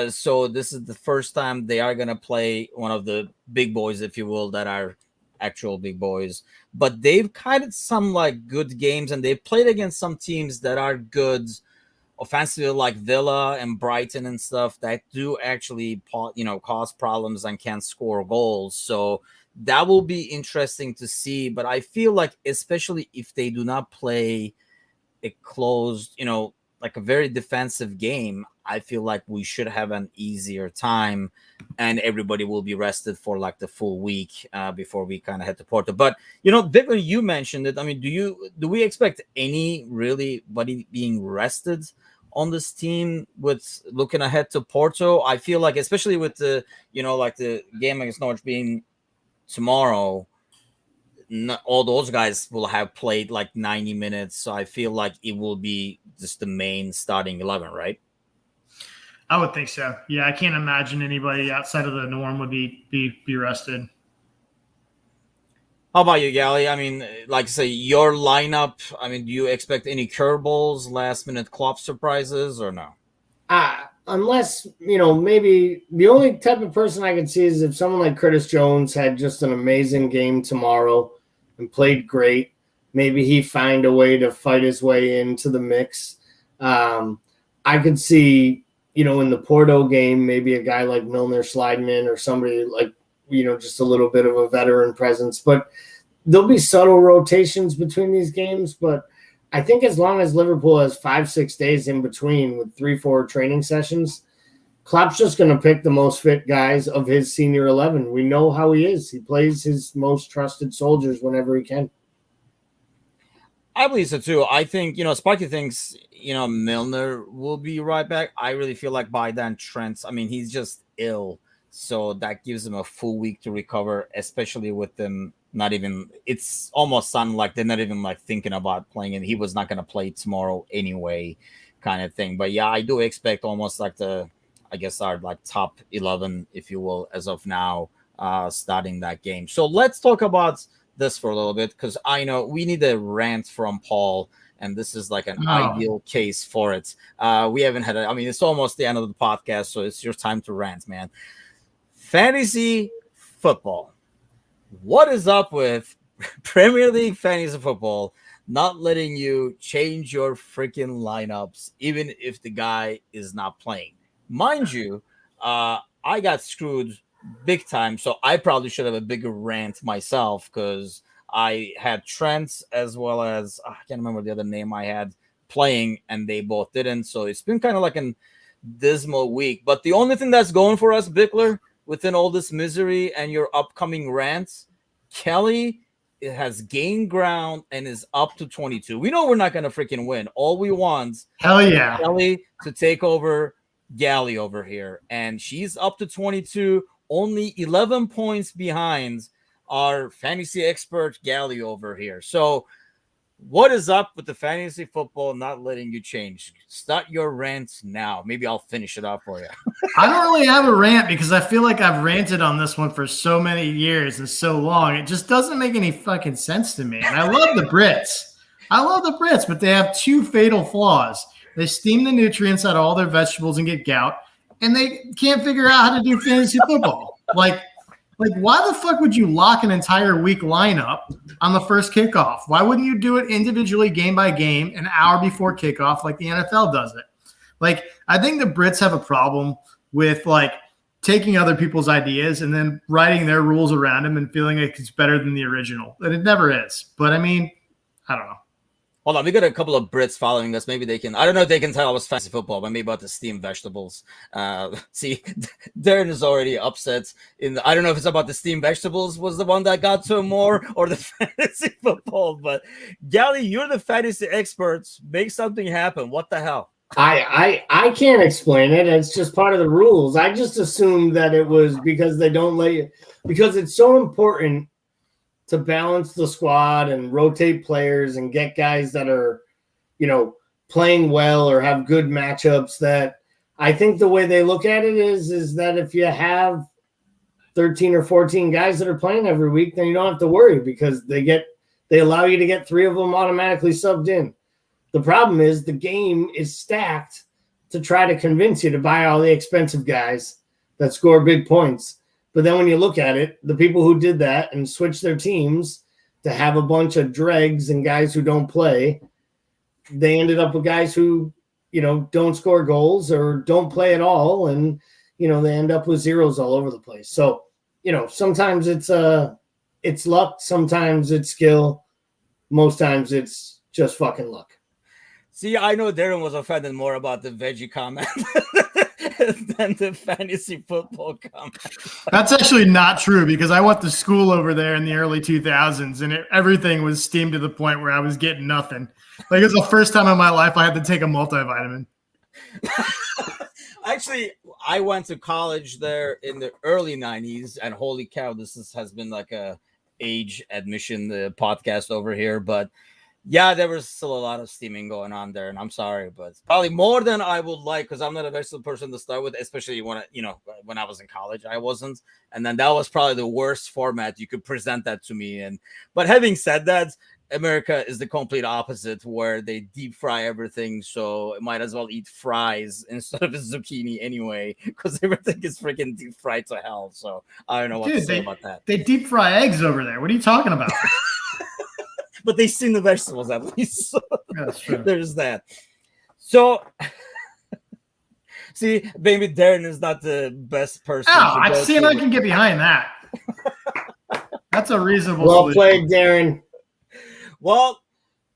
So this is the first time they are going to play one of the big boys, if you will, that are actual big boys. But they've kind of some like good games, and they've played against some teams that are good offensively, like Villa and Brighton and stuff, that do actually, cause problems and can score goals. So that will be interesting to see. But I feel like, especially if they do not play a closed, like a very defensive game, I feel like we should have an easier time, and everybody will be rested for like the full week before we kind of head to Porto. But Victor, you mentioned it. I mean, do we expect anybody being rested on this team with looking ahead to Porto? I feel like, especially with the like the game against Norwich being tomorrow, all those guys will have played like 90 minutes. So I feel like it will be just the main starting 11, right? I would think so. Yeah, I can't imagine anybody outside of the norm would be rested. How about you, Gally? I mean, like I say, your lineup, I mean, do you expect any curveballs, last-minute Klopp surprises, or no? Unless, maybe the only type of person I could see is if someone like Curtis Jones had just an amazing game tomorrow and played great, maybe he find a way to fight his way into the mix. I could see, in the Porto game, maybe a guy like Milner sliding in, or somebody like, just a little bit of a veteran presence. But there'll be subtle rotations between these games. But I think as long as Liverpool has 5-6 days in between with 3-4 training sessions, Klopp's just going to pick the most fit guys of his senior 11. We know how he is. He plays his most trusted soldiers whenever he can. I believe so too. I think, Sparky thinks, Milner will be right back. I really feel like by then Trent, I mean, he's just ill. So that gives them a full week to recover, especially with them not even, it's almost sounding like they're not even like thinking about playing, and he was not going to play tomorrow anyway, kind of thing. But yeah, I do expect almost like our like top 11, if you will, as of now, starting that game. So let's talk about this for a little bit, because I know we need a rant from Paul, and this is like an ideal case for it. We haven't had it's almost the end of the podcast, so it's your time to rant, man. Fantasy football. What is up with Premier League fantasy football not letting you change your freaking lineups, even if the guy is not playing? Mind you, I got screwed big time, so I probably should have a bigger rant myself, because I had Trent as well as I can't remember the other name I had playing, and they both didn't. So it's been kind of like a dismal week. But the only thing that's going for us, Bickler, within all this misery and your upcoming rants, Kelly has gained ground and is up to 22. We know we're not going to freaking win. All we want, hell yeah, Kelly to take over Gally over here, and she's up to 22, only 11 points behind our fantasy expert Gally over here. So what is up with the fantasy football not letting you change? Start your rant now. Maybe I'll finish it off for you. I don't really have a rant, because I feel like I've ranted on this one for so many years and so long. It just doesn't make any fucking sense to me. And I love the Brits. But they have two fatal flaws. They steam the nutrients out of all their vegetables and get gout, and they can't figure out how to do fantasy football. Like Like, why the fuck would you lock an entire week lineup on the first kickoff? Why wouldn't you do it individually, game by game, an hour before kickoff, like the NFL does it? Like, I think the Brits have a problem with like taking other people's ideas and then writing their rules around them and feeling like it's better than the original. And it never is. But I mean, I don't know. Hold on, we got a couple of Brits following us. Maybe they can. I don't know if they can tell I was fantasy football, but maybe about the steamed vegetables. See, Darren is already upset. I don't know if it's about the steamed vegetables was the one that got to him more, or the fantasy football. But Gally, you're the fantasy experts. Make something happen. What the hell? I can't explain it. It's just part of the rules. I just assumed that it was because they don't let you, because it's so important to balance the squad and rotate players and get guys that are, playing well or have good matchups, that I think the way they look at it is that if you have 13 or 14 guys that are playing every week, then you don't have to worry because they allow you to get 3 of them automatically subbed in. The problem is the game is stacked to try to convince you to buy all the expensive guys that score big points. But then when you look at it, the people who did that and switched their teams to have a bunch of dregs and guys who don't play, they ended up with guys who, don't score goals or don't play at all. And, they end up with zeros all over the place. So, sometimes it's luck. Sometimes it's skill. Most times it's just fucking luck. See, I know Darren was offended more about the veggie comment than the fantasy football comment. That's actually not true because I went to school over there in the early 2000s and everything was steamed to the point where I was getting nothing. Like, it was the first time in my life I had to take a multivitamin. Actually, I went to college there in the early 90s, and holy cow, has been like a age admission podcast over here, but yeah, there was still a lot of steaming going on there, and I'm sorry, but probably more than I would like because I'm not a vegetable person to start with, especially when I was in college, I wasn't, and then that was probably the worst format you could present that to me. But having said that, America is the complete opposite, where they deep fry everything, so it might as well eat fries instead of a zucchini anyway, because everything is freaking deep fried to hell. So I don't know what to say about that. They deep fry eggs over there. What are you talking about? But they steam the vegetables at least. So that's true. There's that. So, see, maybe Darren is not the best person. I can get behind that. That's a reasonable Well solution. played, Darren. Well,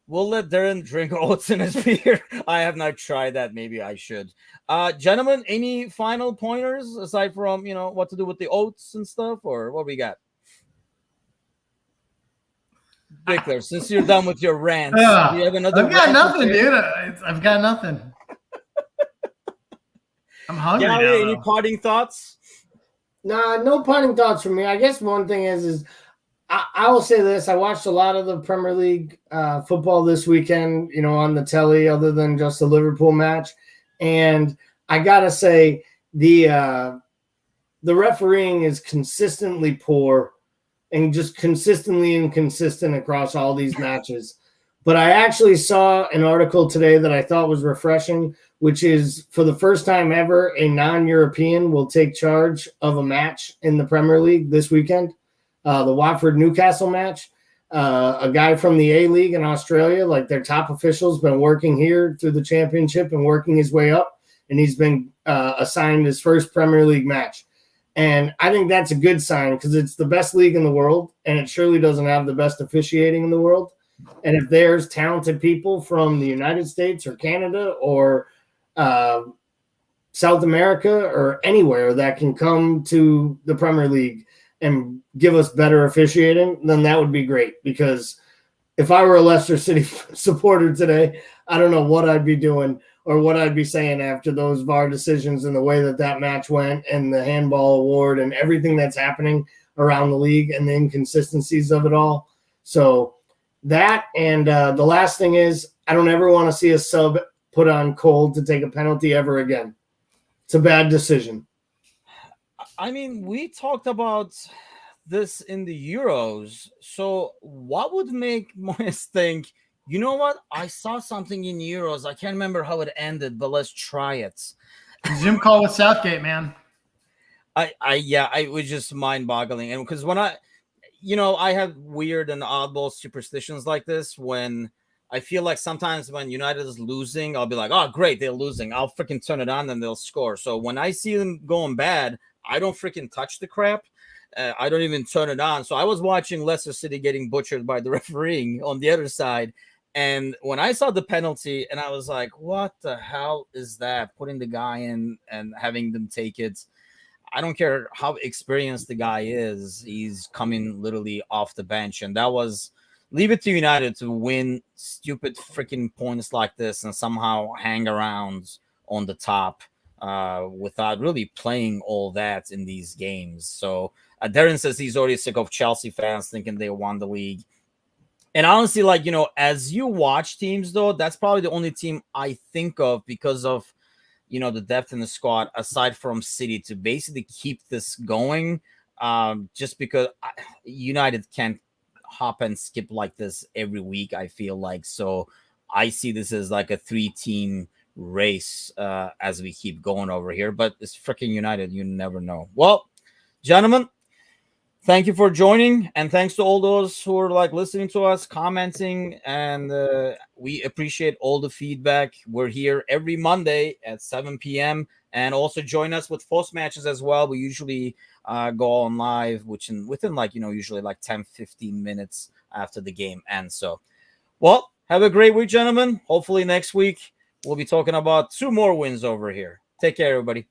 we'll let Darren drink oats in his beer. I have not tried that. Maybe I should. Gentlemen, any final pointers aside from, what to do with the oats and stuff, or what we got? Bickler, since you're done with your rants, do you have another? I've got nothing, dude. I've got nothing. I'm hungry now. Any parting thoughts? Nah, no parting thoughts from me. I guess one thing is I will say this. I watched a lot of the Premier League football this weekend, on the telly, other than just the Liverpool match. And I got to say, the refereeing is consistently poor and just consistently inconsistent across all these matches. But I actually saw an article today that I thought was refreshing, which is for the first time ever, a non-European will take charge of a match in the Premier League this weekend. The Watford-Newcastle match. A guy from the A-League in Australia, like their top officials, been working here through the championship and working his way up, and he's been assigned his first Premier League match. And I think that's a good sign because it's the best league in the world, and it surely doesn't have the best officiating in the world. And if there's talented people from the United States or Canada or South America or anywhere that can come to the Premier League and give us better officiating, then that would be great. Because if I were a Leicester City supporter today, I don't know what I'd be doing or what I'd be saying after those VAR decisions and the way that match went and the handball award and everything that's happening around the league and the inconsistencies of it all. So that, and the last thing is, I don't ever want to see a sub put on cold to take a penalty ever again. It's a bad decision. I mean, we talked about this in the Euros. So what would make Moyes think, you know what? I saw something in Euros. I can't remember how it ended, but let's try it. Zoom call with Southgate, man. It was just mind boggling. And because when I have weird and oddball superstitions like this when I feel like sometimes when United is losing, I'll be like, oh, great, they're losing. I'll freaking turn it on and they'll score. So when I see them going bad, I don't freaking touch the crap. I don't even turn it on. So I was watching Leicester City getting butchered by the refereeing on the other side. And when I saw the penalty, and I was like, what the hell is that? Putting the guy in and having them take it. I don't care how experienced the guy is. He's coming literally off the bench. And that was leave it to United to win stupid freaking points like this and somehow hang around on the top without really playing all that in these games. So Darren says he's already sick of Chelsea fans thinking they won the league. And honestly, like, as you watch teams, though, that's probably the only team I think of because of, the depth in the squad, aside from City, to basically keep this going. Just because United can't hop and skip like this every week, I feel like. So I see this as like a 3-team race as we keep going over here. But it's freaking United. You never know. Well, gentlemen, thank you for joining, and thanks to all those who are like listening to us, commenting, and we appreciate all the feedback. We're here every Monday at 7 p.m. and also join us with post matches as well. We usually go on live, within usually like 10-15 minutes after the game ends. So, well, have a great week, gentlemen. Hopefully next week we'll be talking about 2 more wins over here. Take care, everybody.